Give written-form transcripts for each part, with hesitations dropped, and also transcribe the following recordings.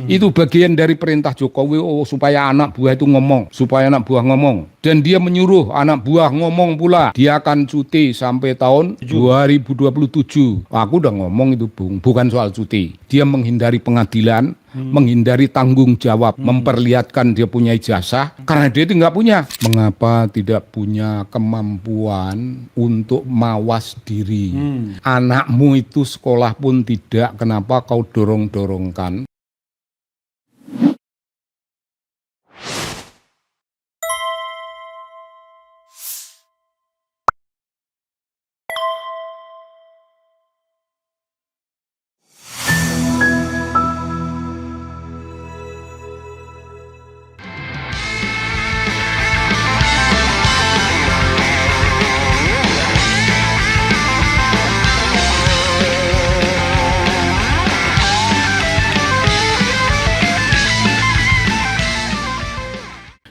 Itu bagian dari perintah Jokowi supaya anak buah itu ngomong, supaya anak buah ngomong. Dan dia menyuruh anak buah ngomong pula. Dia akan cuti sampai tahun 2027. Aku udah ngomong itu, Bung, bukan soal cuti. Dia menghindari pengadilan, menghindari tanggung jawab, memperlihatkan dia punya ijazah karena dia itu nggak punya. Mengapa tidak punya kemampuan untuk mawas diri? Anakmu itu sekolah pun tidak, kenapa kau dorong-dorongkan?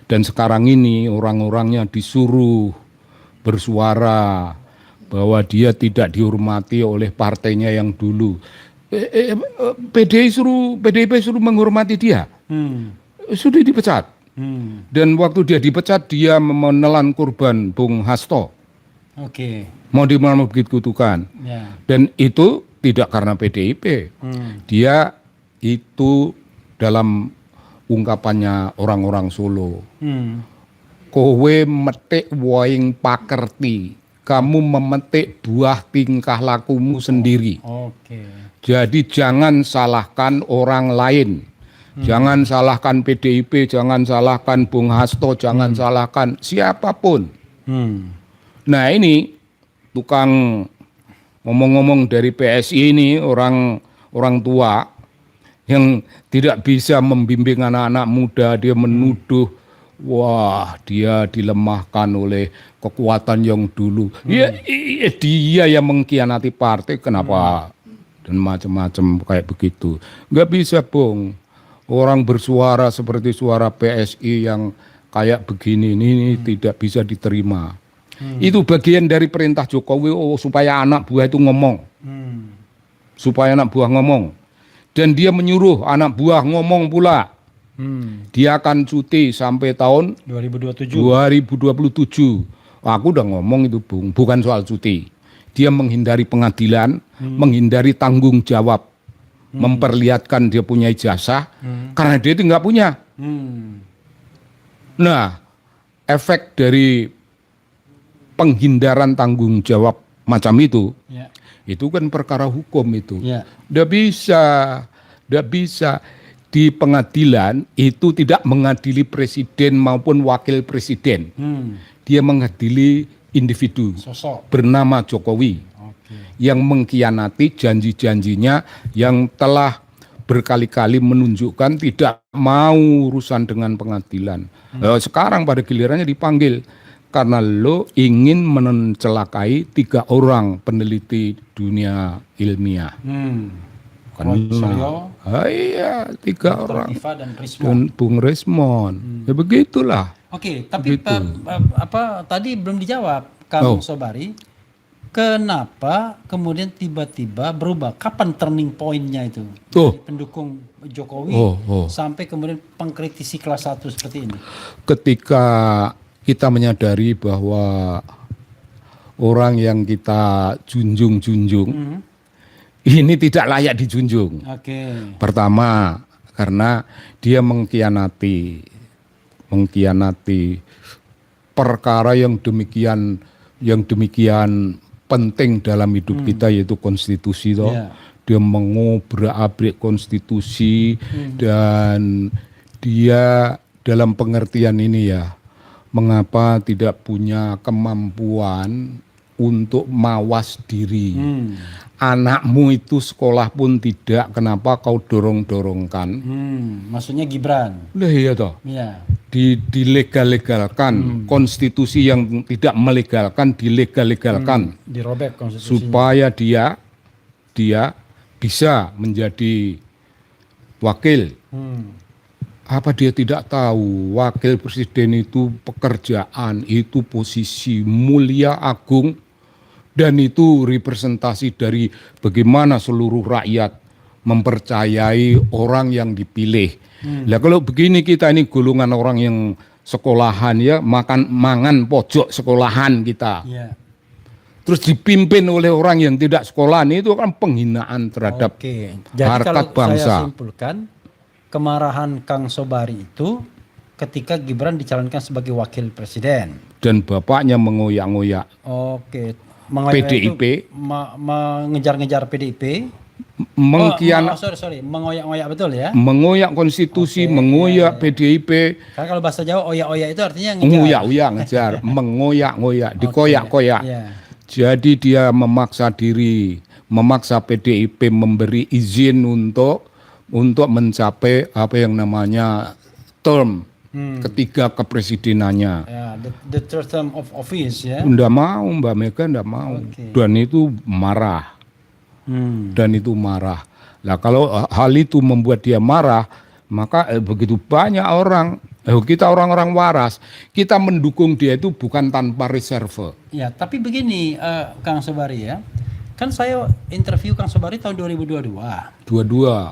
Dan sekarang ini orang-orangnya disuruh bersuara bahwa dia tidak dihormati oleh partainya yang dulu. PDIP suruh menghormati dia. Sudah dipecat. Dan waktu dia dipecat, dia menelan korban Bung Hasto. Mau dimana begitu kutukan. Dan itu tidak karena PDIP. Dia itu dalam ungkapannya orang-orang Solo. Kowe metik waing pakerti, kamu memetik buah tingkah lakumu sendiri. Jadi jangan salahkan orang lain. Jangan salahkan PDIP, jangan salahkan Bung Hasto, jangan salahkan siapapun. Nah ini tukang ngomong-ngomong dari PSI ini orang tua yang tidak bisa membimbing anak-anak muda, dia menuduh, wah dia dilemahkan oleh kekuatan yang dulu. Dia yang mengkhianati partai, kenapa? Dan macam-macam kayak begitu. Nggak bisa, Bung. Orang bersuara seperti suara PSI yang kayak begini ini tidak bisa diterima. Itu bagian dari perintah Jokowi supaya anak buah itu ngomong. Supaya anak buah ngomong. Dan dia menyuruh anak buah ngomong pula. Dia akan cuti sampai tahun 2027. Aku udah ngomong itu, Bung, bukan soal cuti. Dia menghindari pengadilan, menghindari tanggung jawab, memperlihatkan dia punya ijazah karena dia itu nggak punya. Nah, efek dari penghindaran tanggung jawab macam itu kan perkara hukum itu. Nggak bisa di pengadilan itu tidak mengadili presiden maupun wakil presiden. Dia mengadili individu bernama Jokowi yang mengkhianati janji-janjinya yang telah berkali-kali menunjukkan tidak mau urusan dengan pengadilan. Sekarang pada gilirannya dipanggil. Karena lo ingin mencelakai 3 orang peneliti dunia ilmiah. Iya, 3 orang. Dan Bung Resmon. Ya begitulah. Tapi tadi belum dijawab, Kang Sobari. Kenapa kemudian tiba-tiba berubah? Kapan turning point-nya itu? Dari pendukung Jokowi sampai kemudian pengkritisi kelas 1 seperti ini. Ketika kita menyadari bahwa orang yang kita junjung-junjung ini tidak layak dijunjung. Pertama, karena dia mengkhianati perkara yang demikian penting dalam hidup kita, yaitu konstitusi. Dia mengobrak-abrik konstitusi dan dia dalam pengertian ini mengapa tidak punya kemampuan untuk mawas diri. Anakmu itu sekolah pun tidak, kenapa kau dorong-dorongkan? Maksudnya Gibran. Iya toh. Dilegal-legalkan, konstitusi yang tidak melegalkan dilegal-legalkan. Dirobek konstitusinya. Supaya dia bisa menjadi wakil. Apa dia tidak tahu wakil presiden itu pekerjaan, itu posisi mulia agung, dan itu representasi dari bagaimana seluruh rakyat mempercayai orang yang dipilih. Lah kalau begini kita ini golongan orang yang sekolahan ya, mangan pojok sekolahan kita. Ya. Terus dipimpin oleh orang yang tidak sekolahan, itu kan penghinaan terhadap Oke. Jadi harkat kalau bangsa. saya simpulkan, kemarahan Kang Sobari itu ketika Gibran dicalonkan sebagai wakil presiden. Dan bapaknya mengoyak-ngoyak Oke. PDIP. Mengejar-ngejar PDIP. Sorry. Mengoyak-ngoyak betul ya? Mengoyak konstitusi, mengoyak PDIP. Karena kalau bahasa Jawa oyak-oyak itu artinya ngejar. Mengoyak-oyak ngejar, mengoyak-ngoyak, dikoyak-koyak. Yeah. Jadi dia memaksa diri, memaksa PDIP memberi izin untuk mencapai apa yang namanya term ketiga kepresidenannya. Yeah, the term of office ya. Nggak mau, Mbak Mega nggak mau. Dan itu marah. Dan itu marah. Nah kalau hal itu membuat dia marah, maka begitu banyak orang, kita orang-orang waras, kita mendukung dia itu bukan tanpa reserve. Ya, tapi begini Kang Sobari ya, kan saya interview Kang Sobari tahun 2022.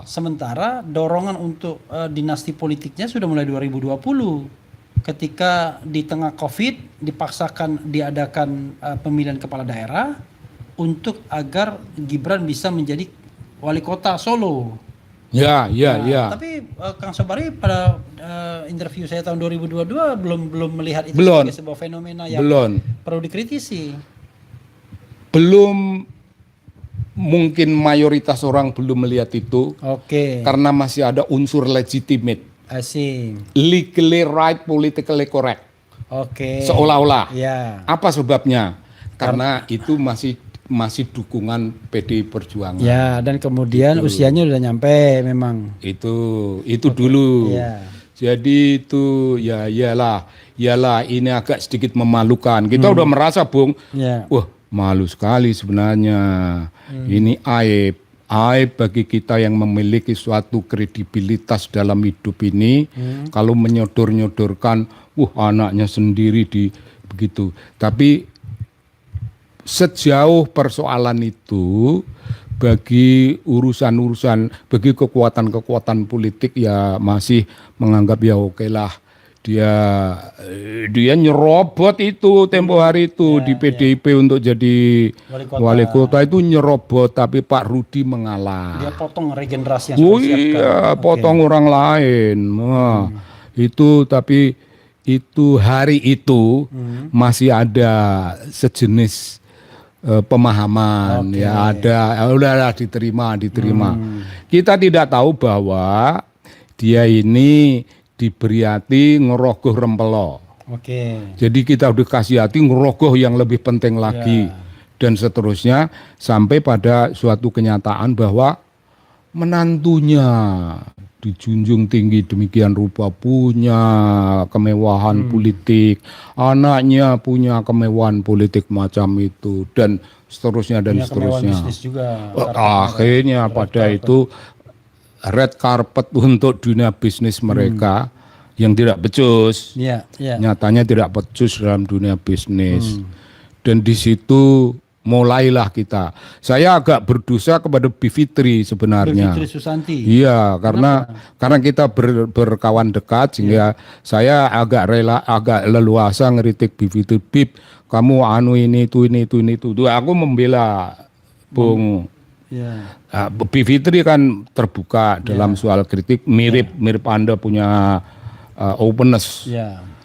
Sementara dorongan untuk dinasti politiknya sudah mulai 2020. Ketika di tengah COVID dipaksakan diadakan pemilihan kepala daerah untuk agar Gibran bisa menjadi wali kota Solo. Ya. Tapi Kang Sobari pada interview saya tahun 2022 belum melihat itu sebagai sebuah fenomena yang perlu dikritisi. Belum, mungkin mayoritas orang belum melihat itu. Oke. Karena masih ada unsur legitimate. Asing. Legally right, politically correct. Oke. Seolah-olah. Ya. Apa sebabnya? Karena itu masih dukungan PDI Perjuangan. Ya, dan kemudian usianya udah nyampe memang. Itu dulu. Ya. Jadi itu iyalah ini agak sedikit memalukan. Kita udah merasa, Bung. Ya. Wah, malu sekali sebenarnya. Ini aib bagi kita yang memiliki suatu kredibilitas dalam hidup ini. Kalau menyodor-nyodorkan, anaknya sendiri begitu. Tapi sejauh persoalan itu bagi bagi kekuatan-kekuatan politik ya masih menganggap ya oke lah, dia nyerobot itu tempo hari itu di PDIP untuk jadi wali kota itu nyerobot, tapi Pak Rudi mengalah. Dia potong regenerasi yang sudah disiapkan. Potong orang lain. Itu tapi itu hari itu masih ada sejenis pemahaman udahlah diterima. Kita tidak tahu bahwa dia ini diberi hati ngerogoh rempelo. Jadi kita udah kasih hati ngerogoh yang lebih penting lagi dan seterusnya sampai pada suatu kenyataan bahwa menantunya dijunjung tinggi demikian rupa, punya kemewahan politik, anaknya punya kemewahan politik macam itu dan seterusnya dan seterusnya. Juga, akhirnya pada itu red carpet untuk dunia bisnis mereka yang tidak becus. Nyatanya tidak becus dalam dunia bisnis. Dan di situ mulailah kita. Saya agak berdosa kepada Bivitri sebenarnya. Bivitri Susanti. Iya, karena kita berkawan dekat sehingga saya agak leluasa ngeritik Bivitri. Bib, kamu ini itu. Aku membela Bung. Bivitri kan terbuka dalam soal kritik, mirip Anda punya openness.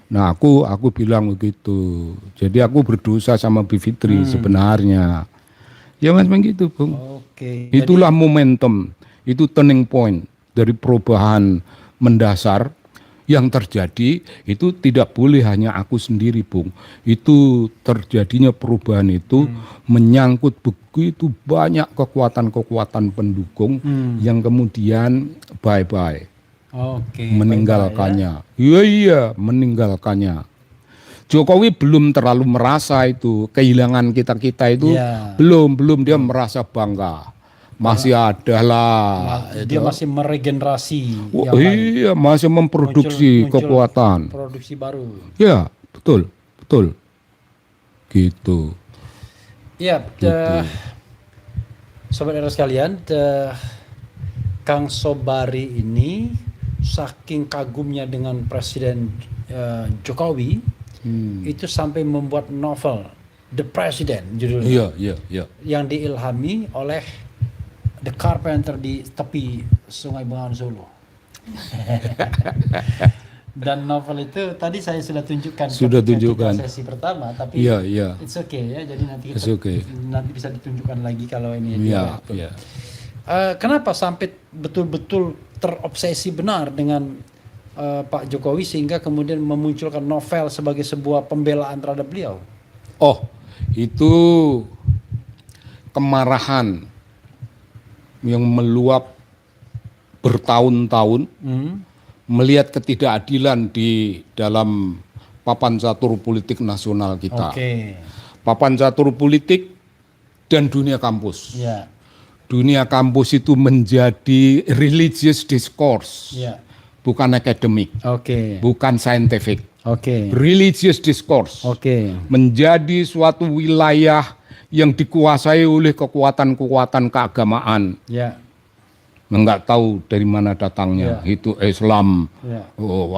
Nah aku bilang begitu. Jadi aku berdosa sama Bivitri sebenarnya. Ya memang gitu, Bung. Itulah momentum, itu turning point dari perubahan mendasar yang terjadi. Itu tidak boleh hanya aku sendiri, Bung. Itu terjadinya perubahan itu menyangkut begitu banyak kekuatan-kekuatan pendukung yang kemudian bye-bye. Meninggalkannya. Iya, meninggalkannya. Jokowi belum terlalu merasa itu kehilangan kita itu belum dia merasa bangga. Masih ada lah. Dia masih meregenerasi. Iya, masih memproduksi kekuatan. Produksi baru. Ya, betul. Gitu. Ya, Sobat Era sekalian, Kang Sobari ini saking kagumnya dengan Presiden Jokowi, itu sampai membuat novel The President judulnya, yang diilhami oleh The Carpenter di tepi Sungai Bengawan Solo. Dan novel itu tadi saya sudah tunjukkan ketika sesi pertama, tapi it's okay ya, jadi nanti nanti bisa ditunjukkan lagi kalau ini. Kenapa sampai betul-betul terobsesi benar dengan Pak Jokowi sehingga kemudian memunculkan novel sebagai sebuah pembelaan terhadap beliau? Oh, itu kemarahan yang meluap bertahun-tahun, melihat ketidakadilan di dalam papan catur politik nasional kita. Papan catur politik dan dunia kampus. Dunia kampus itu menjadi religious discourse, bukan akademik, bukan scientific. Religious discourse menjadi suatu wilayah yang dikuasai oleh kekuatan-kekuatan keagamaan. Nggak tahu dari mana datangnya, itu Islam,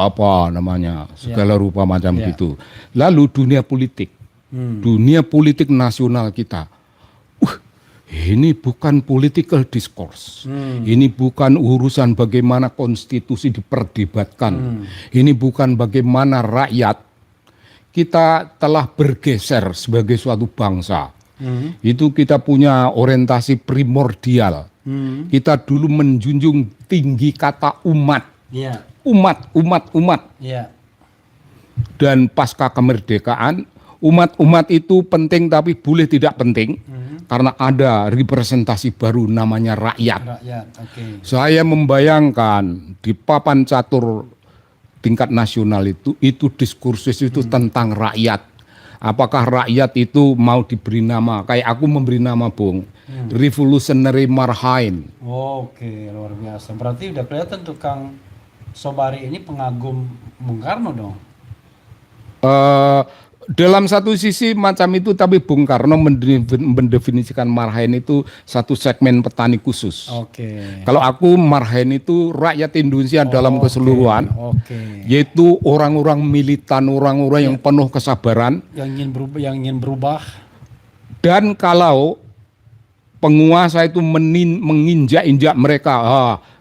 apa namanya, segala rupa macam gitu. Lalu dunia politik nasional kita, ini bukan political discourse, ini bukan urusan bagaimana konstitusi diperdebatkan, ini bukan bagaimana rakyat. Kita telah bergeser sebagai suatu bangsa, itu kita punya orientasi primordial. Kita dulu menjunjung tinggi kata umat, umat. Dan pasca kemerdekaan, umat itu penting tapi boleh tidak penting, karena ada representasi baru namanya rakyat. Saya membayangkan di papan catur tingkat nasional itu diskursus itu tentang rakyat. Apakah rakyat itu mau diberi nama, kayak aku memberi nama Bung, Revolutionary Marhain. Luar biasa. Berarti udah kelihatan tuh Kang Sobari ini pengagum Bung Karno dong. Dalam satu sisi macam itu, tapi Bung Karno mendefinisikan Marhain itu satu segmen petani khusus. Kalau aku Marhain itu rakyat Indonesia dalam keseluruhan, yaitu orang-orang militan, orang-orang yang penuh kesabaran, yang ingin berubah. Dan kalau penguasa itu menginjak-injak mereka,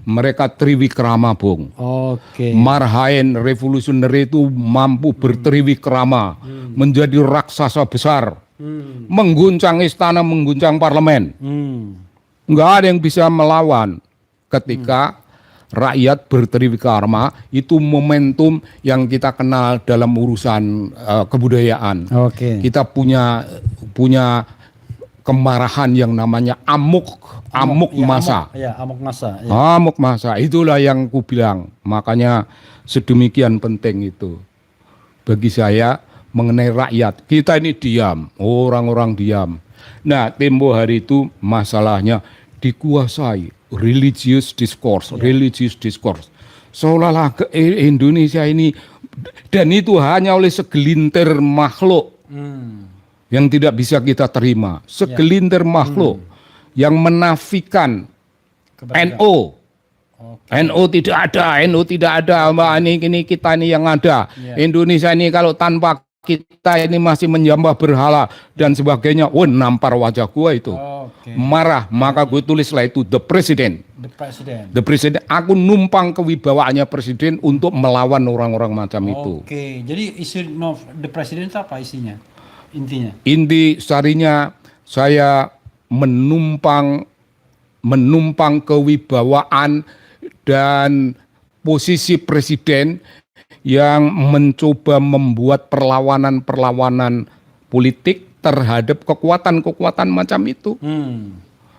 mereka triwikrama Bung. Marhain revolusioner itu mampu bertriwikrama, menjadi raksasa besar, mengguncang istana, mengguncang parlemen. Nggak ada yang bisa melawan. Ketika rakyat bertriwikrama, itu momentum yang kita kenal dalam urusan kebudayaan. Kita punya kemarahan yang namanya amuk massa. Amuk massa, itulah yang ku bilang. Makanya sedemikian penting itu bagi saya mengenai rakyat. Kita ini diam, orang-orang diam. Nah, tempo hari itu masalahnya dikuasai religious discourse. Seolah-olah Indonesia ini, dan itu hanya oleh segelintir makhluk yang tidak bisa kita terima, segelintir makhluk yang menafikan NO. NO tidak ada, ini kita ini yang ada. Indonesia ini kalau tanpa kita ini masih menyembah berhala dan sebagainya. Nampar wajah gua itu. Marah, maka gue tulislah itu The President. Aku numpang kewibawaannya presiden untuk melawan orang-orang macam itu. Jadi isu The President apa isinya? Inti sarinya saya menumpang kewibawaan dan posisi presiden yang mencoba membuat perlawanan politik terhadap kekuatan-kekuatan macam itu.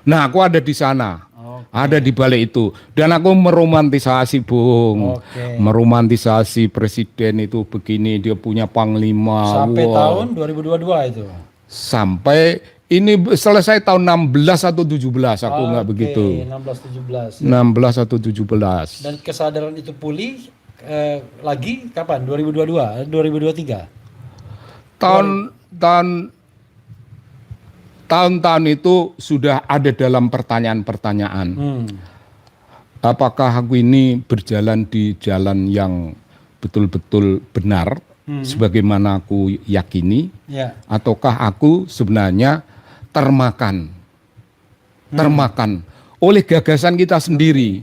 Nah, aku ada di sana, ada di balik itu, dan aku meromantisasi Bung, meromantisasi presiden itu begini, dia punya panglima. Sampai tahun 2022 itu. Sampai ini selesai tahun 16 atau 17, aku nggak begitu. 16 atau 17. Dan kesadaran itu pulih lagi kapan? 2022, 2023. Tahun-tahun itu sudah ada dalam pertanyaan-pertanyaan. apakah aku ini berjalan di jalan yang betul-betul benar sebagaimana aku yakini, ataukah aku sebenarnya termakan oleh gagasan kita sendiri,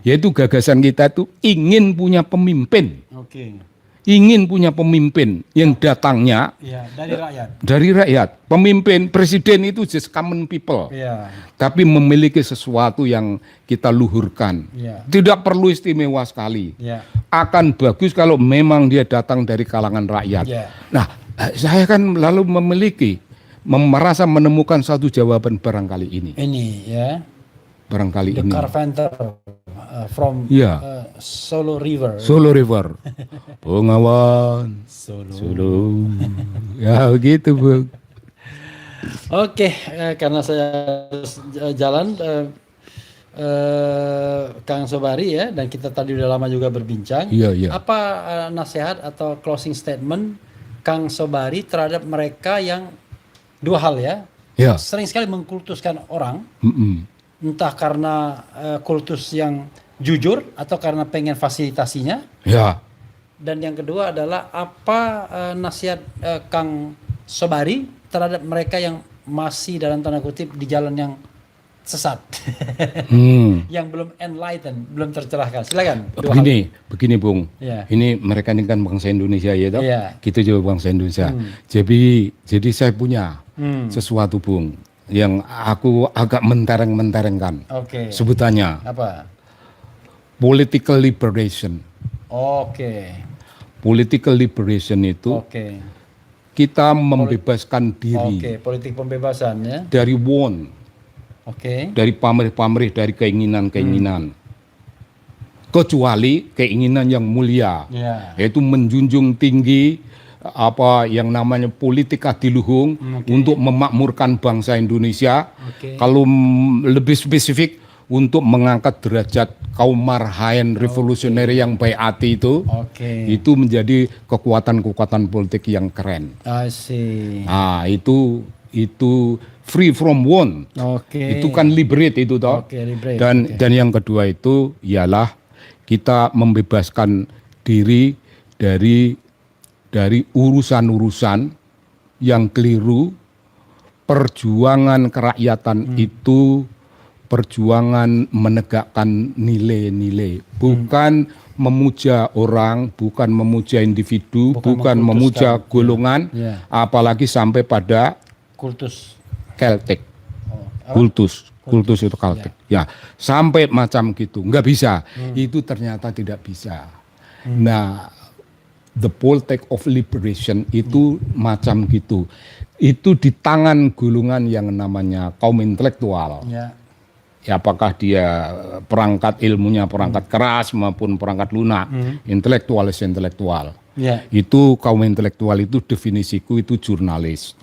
yaitu gagasan kita itu ingin punya pemimpin, ingin punya pemimpin yang datangnya dari rakyat. Pemimpin, presiden itu just common people, tapi memiliki sesuatu yang kita luhurkan. Tidak perlu istimewa sekali. Akan bagus kalau memang dia datang dari kalangan rakyat. Nah, saya kan lalu merasa menemukan satu jawaban barangkali ini. Barangkali The ini. Carpenter from Solo River. Solo River. Bengawan. Solo. Ya begitu, Bung. Oke, karena saya jalan Kang Sobari ya, dan kita tadi udah lama juga berbincang. Apa nasihat atau closing statement Kang Sobari terhadap mereka yang dua hal ya, sering sekali mengkultuskan orang, entah karena kultus yang jujur atau karena pengen fasilitasinya. Dan yang kedua adalah apa nasihat Kang Sobari terhadap mereka yang masih dalam tanda kutip di jalan yang sesat, yang belum enlightened, belum tercerahkan. Silakan. Begini Bung. Ini mereka ini kan bangsa Indonesia ya toh. Kita juga bangsa Indonesia. Jadi saya punya sesuatu Bung yang aku agak mentereng-menterengkan. Sebutannya. Apa? Political liberation. Political liberation itu kita membebaskan diri. Politik pembebasan ya. Dari want. Dari pamrih-pamrih, dari keinginan-keinginan. Kecuali keinginan yang mulia, yaitu menjunjung tinggi apa yang namanya politik adiluhung untuk memakmurkan bangsa Indonesia. Kalau lebih spesifik untuk mengangkat derajat kaum marhaen revolusioner yang baik hati itu menjadi kekuatan-kekuatan politik yang keren. Nah, itu free from want. Itu kan liberate itu toh. Dan yang kedua itu ialah kita membebaskan diri dari urusan-urusan yang keliru. Perjuangan kerakyatan itu perjuangan menegakkan nilai-nilai, bukan memuja orang, bukan memuja individu, bukan memuja golongan, apalagi sampai pada kultus Celtic. Kultus itu Celtic. Ya, sampai macam gitu. Nggak bisa. Itu ternyata tidak bisa. Nah, the politic of liberation itu macam gitu. Itu di tangan golongan yang namanya kaum intelektual. Ya, apakah dia perangkat ilmunya perangkat keras maupun perangkat lunak, intelektual. Itu kaum intelektual itu definisiku itu jurnalis,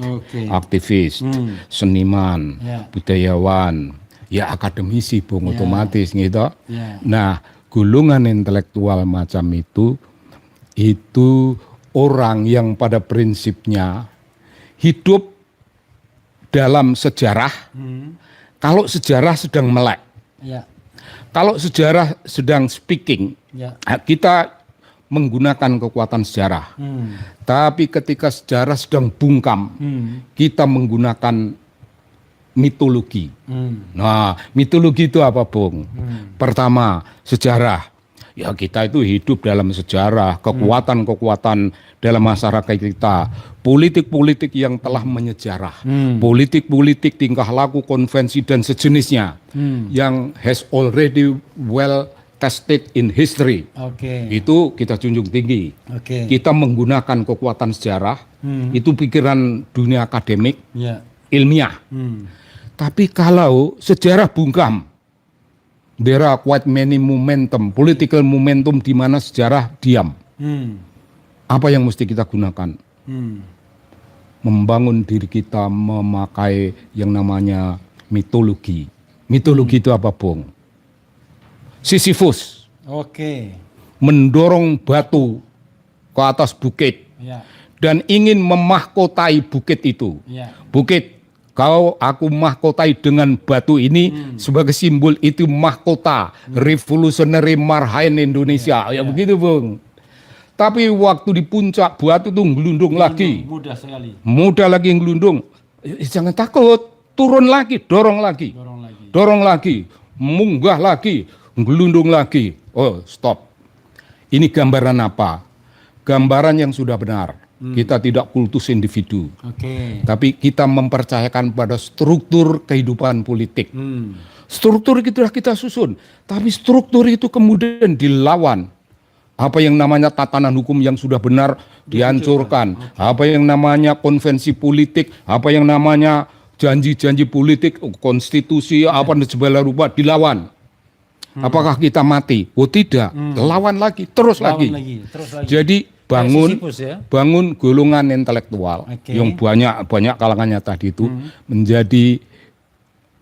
aktivis, seniman, budayawan, ya akademisi Bung, otomatis gitu. Nah, golongan intelektual macam itu orang yang pada prinsipnya hidup dalam sejarah. Kalau sejarah sedang melek, kalau sejarah sedang speaking, kita menggunakan kekuatan sejarah. Tapi ketika sejarah sedang bungkam, kita menggunakan mitologi. Nah, mitologi itu apa, Bung? Pertama, sejarah. Ya, kita itu hidup dalam sejarah, kekuatan-kekuatan dalam masyarakat kita, politik-politik yang telah menyejarah, politik-politik tingkah laku, konvensi dan sejenisnya yang has already well tested in history. Itu kita junjung tinggi. Kita menggunakan kekuatan sejarah, itu pikiran dunia akademik, ilmiah. Tapi kalau sejarah bungkam, there are quite many momentum, political momentum di mana sejarah diam. Apa yang mesti kita gunakan? Membangun diri kita memakai yang namanya mitologi. Mitologi itu apa, Bung? Sisyphus. Mendorong batu ke atas bukit dan ingin memahkotai bukit itu. Bukit Aku mahkotai dengan batu ini sebagai simbol itu mahkota Revolutionary Marhain Indonesia. Ya begitu, Bung. Tapi waktu di puncak batu tuh ngelundung lagi. Mudah sekali. Mudah lagi ngelundung. Jangan takut, turun lagi, dorong lagi. Dorong lagi, munggah lagi, ngelundung lagi. Oh, stop. Ini gambaran apa? Gambaran yang sudah benar. Kita tidak kultus individu. Tapi kita mempercayakan pada struktur kehidupan politik. Struktur itu sudah kita susun. Tapi struktur itu kemudian dilawan. Apa yang namanya tatanan hukum yang sudah benar dihancurkan. Apa yang namanya konvensi politik, apa yang namanya janji-janji politik, konstitusi, apa dan segala rupa dilawan. Apakah kita mati? Oh tidak, lawan lagi, terus lagi. Jadi bangun golongan intelektual yang banyak kalangannya tadi itu menjadi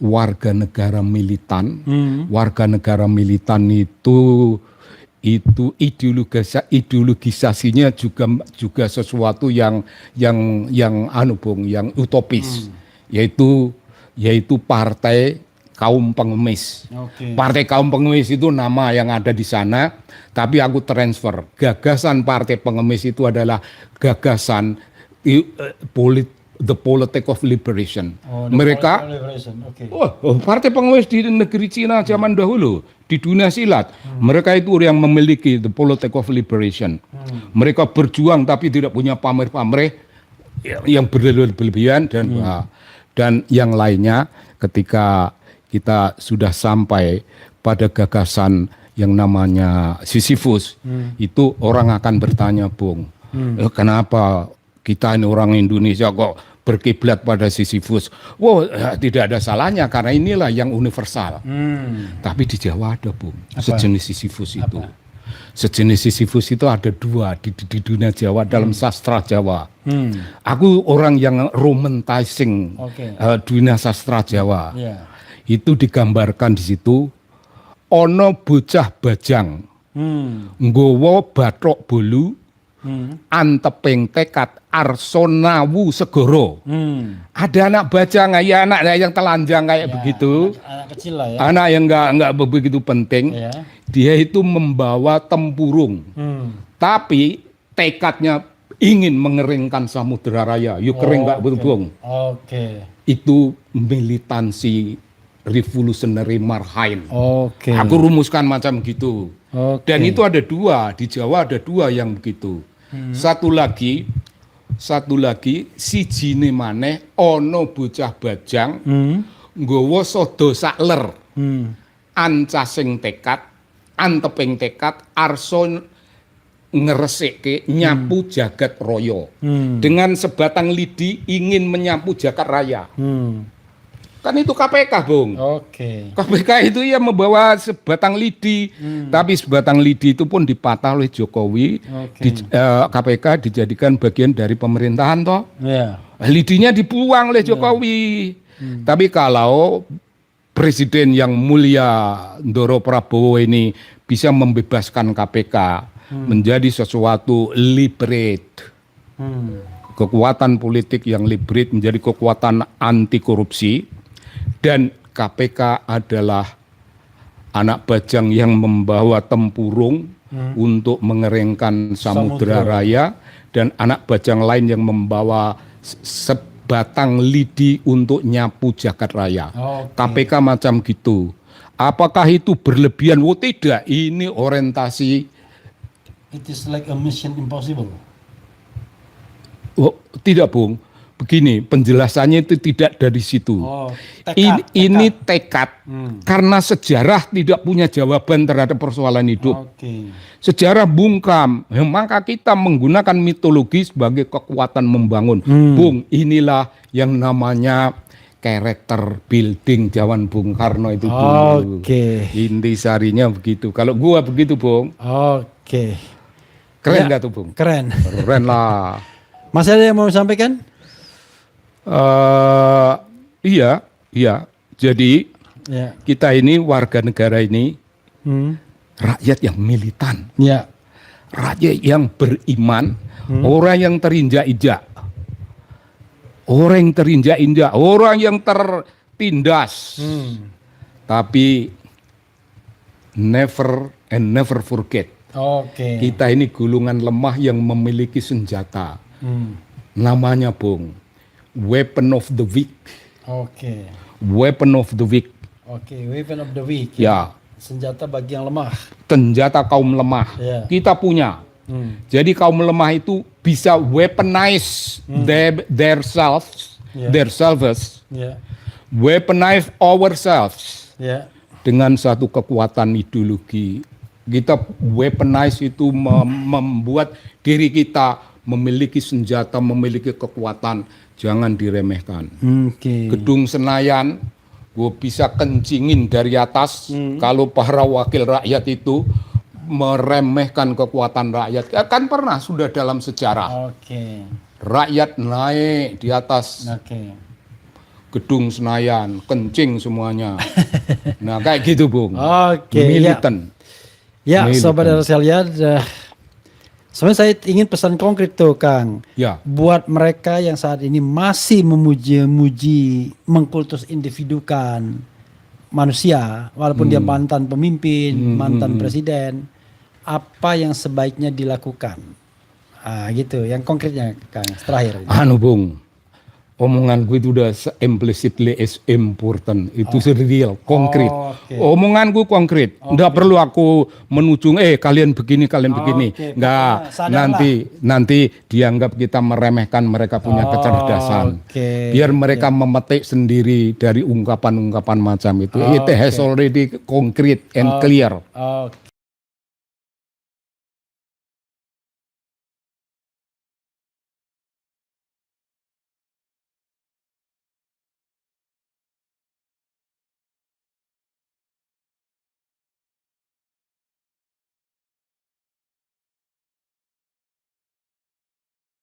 warga negara militan. Warga negara militan itu ideologisasinya juga sesuatu yang utopis, yaitu partai kaum pengemis. Partai kaum pengemis itu nama yang ada di sana, tapi aku transfer gagasan partai pengemis itu adalah gagasan the politics of liberation. Mereka partai pengemis di negeri Cina zaman dahulu di dunia silat, mereka itu yang memiliki the politics of liberation. Mereka berjuang tapi tidak punya pamer-pamer yang berlebihan dan yang lainnya. Ketika kita sudah sampai pada gagasan yang namanya Sisyphus, itu orang akan bertanya, Bung, kenapa kita ini orang Indonesia kok berkiblat pada Sisyphus? Wow, tidak ada salahnya karena inilah yang universal. Tapi di Jawa ada, Bung, sejenis Sisyphus itu. Sejenis Sisyphus itu ada dua di dunia Jawa dalam sastra Jawa. Aku orang yang romantising dunia sastra Jawa. Itu digambarkan di situ ono bocah bajang nggawa bathok bolu anteping tekad arsonawu segoro. Ada anak bajang, ya anak yang telanjang kayak begitu. Anak kecil lah ya. Anak yang enggak begitu penting. Dia itu membawa tempurung. Tapi tekadnya ingin mengeringkan Samudra Raya. Yuk kering enggak betul, Itu militansi Revolutionary Marhain. Aku rumuskan macam gitu. Dan itu ada dua, di Jawa ada dua yang begitu. Satu lagi sijine maneh ana bocah bajang nggawa sada sakler. Ancasing tekad, anteping tekad arso ngresike nyapu jagat raya. Dengan sebatang lidi ingin menyapu jagat raya. Kan itu KPK, Bung. KPK itu ya membawa sebatang lidi, tapi sebatang lidi itu pun dipatah oleh Jokowi. KPK dijadikan bagian dari pemerintahan toh. Lidinya dibuang oleh Jokowi. Tapi kalau Presiden yang mulia Ndoro Prabowo ini bisa membebaskan KPK menjadi sesuatu liberate. Kekuatan politik yang liberate menjadi kekuatan anti korupsi. Dan KPK adalah anak bajang yang membawa tempurung untuk mengeringkan Samudra Raya, dan anak bajang lain yang membawa sebatang lidi untuk nyapu jagat raya. KPK macam gitu. Apakah itu berlebihan? Oh tidak, ini orientasi. It is like a mission impossible. Oh, tidak, Bung. Begini, penjelasannya itu tidak dari situ. Ini tekad. Karena sejarah tidak punya jawaban terhadap persoalan hidup. Sejarah bungkam, maka kita menggunakan mitologi sebagai kekuatan membangun. Bung, inilah yang namanya karakter building zaman Bung Karno itu dulu. Intisarinya begitu. Kalau gua begitu, Bung. Keren nggak tuh, Bung? Keren. Keren lah. Mas ada yang mau sampaikan? Iya. Jadi kita ini warga negara ini rakyat yang militan, rakyat yang beriman, orang yang terinjak-injak, orang yang terinjak-injak, orang yang tertindas. Tapi never and never forget. Oke. Kita ini golongan lemah yang memiliki senjata. Namanya Bung, weapon of the weak. Oke. Weapon of the weak. Oke, weapon of the weak. Ya. Senjata bagi yang lemah. Senjata kaum lemah. Ya. Kita punya. Jadi kaum lemah itu bisa weaponize their selves, their selves, weaponize ourselves dengan satu kekuatan ideologi. Kita weaponize itu membuat diri kita memiliki senjata, memiliki kekuatan. Jangan diremehkan. Gedung Senayan, gue bisa kencingin dari atas. Kalau para wakil rakyat itu meremehkan kekuatan rakyat, kan pernah sudah dalam sejarah. Rakyat naik di atas gedung Senayan, kencing semuanya. Nah kayak gitu Bung. Militan. Ya, Sobat Raselian, sebenarnya saya ingin pesan konkret tuh Kang. Ya. Buat mereka yang saat ini masih memuji-muji, mengkultus individukan manusia, walaupun dia mantan pemimpin, mantan presiden, apa yang sebaiknya dilakukan? Gitu, yang konkretnya Kang, terakhir. Bung, omonganku itu udah implicitly is important, itu real, konkret. Omonganku konkret, nggak perlu aku menuju, kalian begini, nggak. Nanti dianggap kita meremehkan mereka punya kecerdasan. Biar mereka memetik sendiri dari ungkapan-ungkapan macam itu. It has already concrete and clear.